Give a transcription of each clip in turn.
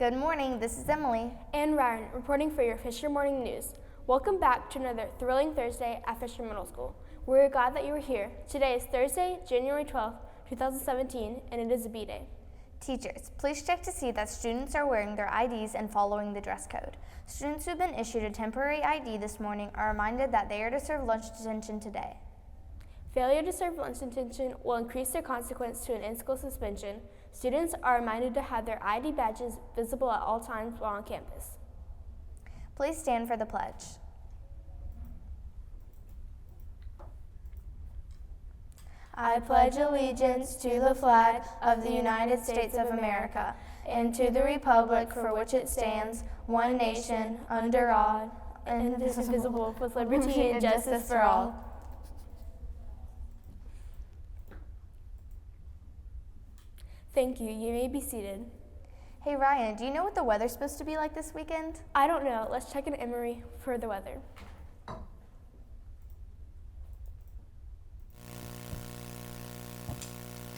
Good morning, this is Emily. And Ryan, reporting for your Fisher Morning News. Welcome back to another thrilling Thursday at Fisher Middle School. We're glad that you are here. Today is Thursday, January 12th, 2017, and it is a B-Day. Teachers, please check to see that students are wearing their IDs and following the dress code. Students who have been issued a temporary ID this morning are reminded that they are to serve lunch detention today. Failure to serve lunch detention will increase their consequence to an in-school suspension. Students are reminded to have their ID badges visible at all times while on campus. Please stand for the pledge. I pledge allegiance to the flag of the United States of America and to the republic for which it stands, one nation, under God, indivisible, with liberty and justice for all. Thank you. You may be seated. Hey Ryan, do you know what the weather's supposed to be like this weekend? I don't know. Let's check in Emory for the weather.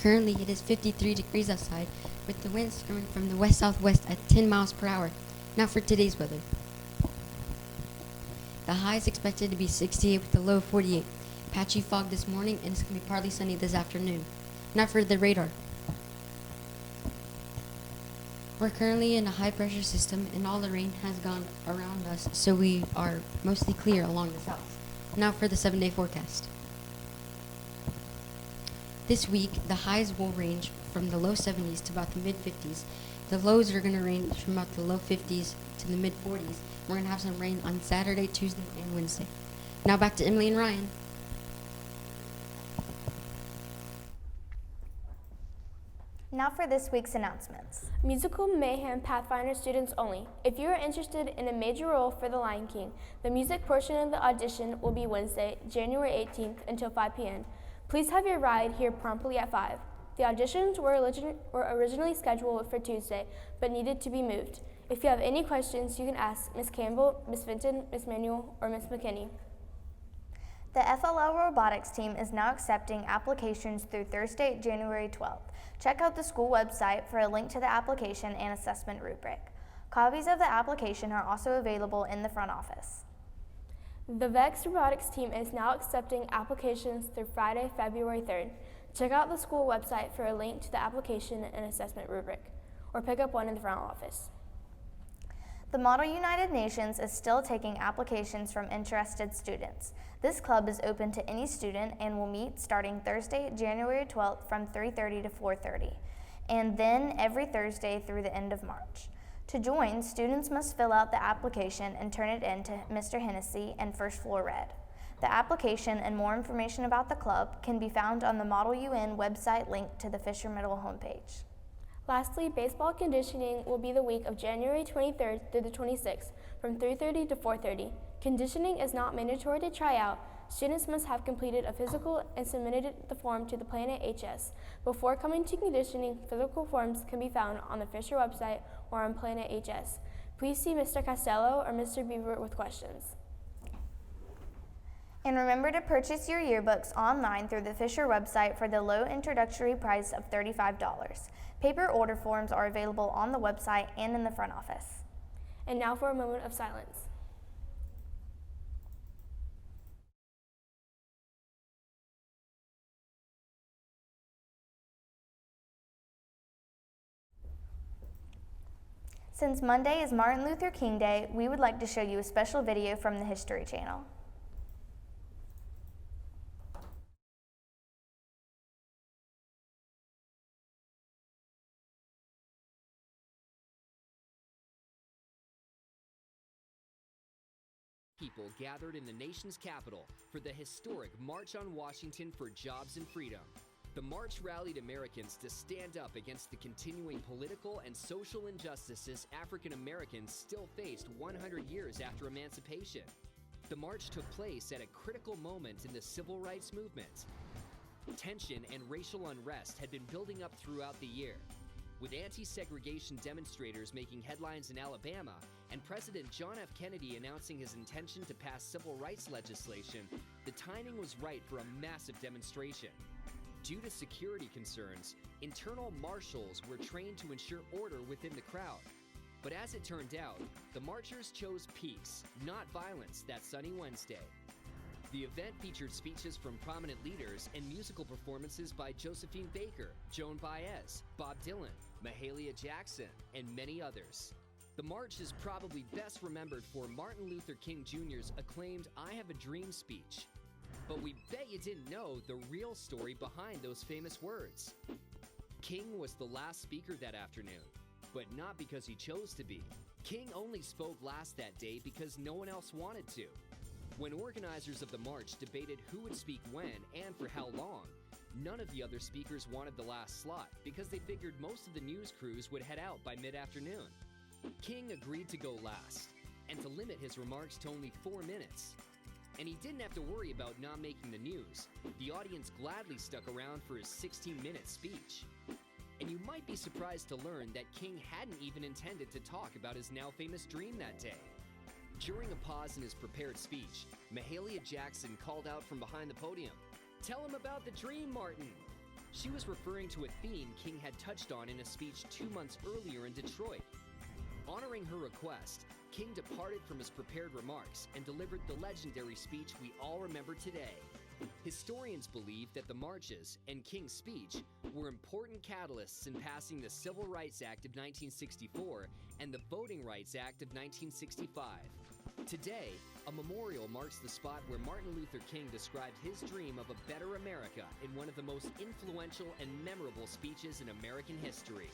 Currently, it is 53 degrees outside, with the winds coming from the west-southwest at 10 miles per hour. Now for today's weather. The high is expected to be 68 with the low 48. Patchy fog this morning, and it's going to be partly sunny this afternoon. Now for the radar. We're currently in a high-pressure system, and all the rain has gone around us, so we are mostly clear along the south. Now for the 7-day forecast. This week, the highs will range from the low 70s to about the mid-50s. The lows are going to range from about the low 50s to the mid-40s. We're going to have some rain on Saturday, Tuesday, and Wednesday. Now back to Emily and Ryan. Now for this week's announcements. Musical Mayhem Pathfinder students only. If you are interested in a major role for The Lion King, the music portion of the audition will be Wednesday, January 18th until 5 p.m. Please have your ride here promptly at 5. The auditions were originally scheduled for Tuesday, but needed to be moved. If you have any questions, you can ask Ms. Campbell, Ms. Fenton, Ms. Manuel, or Ms. McKinney. The FLL robotics team is now accepting applications through Thursday, January 12th. Check out the school website for a link to the application and assessment rubric. Copies of the application are also available in the front office. The VEX robotics team is now accepting applications through Friday, February 3rd. Check out the school website for a link to the application and assessment rubric, or pick up one in the front office. The Model United Nations is still taking applications from interested students. This club is open to any student and will meet starting Thursday, January 12th from 3:30 to 4:30, and then every Thursday through the end of March. To join, students must fill out the application and turn it in to Mr. Hennessy and First Floor Red. The application and more information about the club can be found on the Model UN website linked to the Fisher Middle homepage. Lastly, baseball conditioning will be the week of January 23rd through the 26th from 3:30 to 4:30. Conditioning is not mandatory to try out. Students must have completed a physical and submitted the form to the Planet HS. Before coming to conditioning, physical forms can be found on the Fisher website or on Planet HS. Please see Mr. Costello or Mr. Beaver with questions. And remember to purchase your yearbooks online through the Fisher website for the low introductory price of $35. Paper order forms are available on the website and in the front office. And now for a moment of silence. Since Monday is Martin Luther King Day, we would like to show you a special video from the History Channel. People gathered in the nation's capital for the historic March on Washington for Jobs and Freedom. The march rallied Americans to stand up against the continuing political and social injustices African Americans still faced 100 years after emancipation. The march took place at a critical moment in the civil rights movement. Tension and racial unrest had been building up throughout the year, with anti-segregation demonstrators making headlines in Alabama and President John F. Kennedy announcing his intention to pass civil rights legislation. The timing was right for a massive demonstration. Due to security concerns, internal marshals were trained to ensure order within the crowd. But as it turned out, the marchers chose peace, not violence, that sunny Wednesday. The event featured speeches from prominent leaders and musical performances by Josephine Baker, Joan Baez, Bob Dylan, Mahalia Jackson, and many others. The march is probably best remembered for Martin Luther King Jr.'s acclaimed "I Have a Dream" speech. But we bet you didn't know the real story behind those famous words. King was the last speaker that afternoon, but not because he chose to be. King only spoke last that day because no one else wanted to. When organizers of the march debated who would speak when and for how long, none of the other speakers wanted the last slot because they figured most of the news crews would head out by mid-afternoon. King agreed to go last and to limit his remarks to only 4 minutes. And he didn't have to worry about not making the news. The audience gladly stuck around for his 16-minute speech. And you might be surprised to learn that King hadn't even intended to talk about his now famous dream that day. During a pause in his prepared speech, Mahalia Jackson called out from behind the podium, "Tell him about the dream, Martin." She was referring to a theme King had touched on in a speech 2 months earlier in Detroit. Honoring her request, King departed from his prepared remarks and delivered the legendary speech we all remember today. Historians believe that the marches and King's speech were important catalysts in passing the Civil Rights Act of 1964 and the Voting Rights Act of 1965. Today, a memorial marks the spot where Martin Luther King described his dream of a better America in one of the most influential and memorable speeches in American history.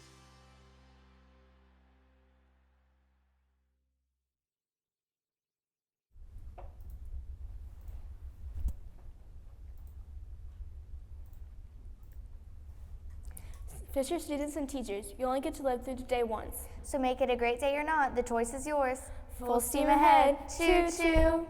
Fisher students and teachers, you only get to live through the day once. So make it a great day or not, the choice is yours. Full steam ahead. Choo choo.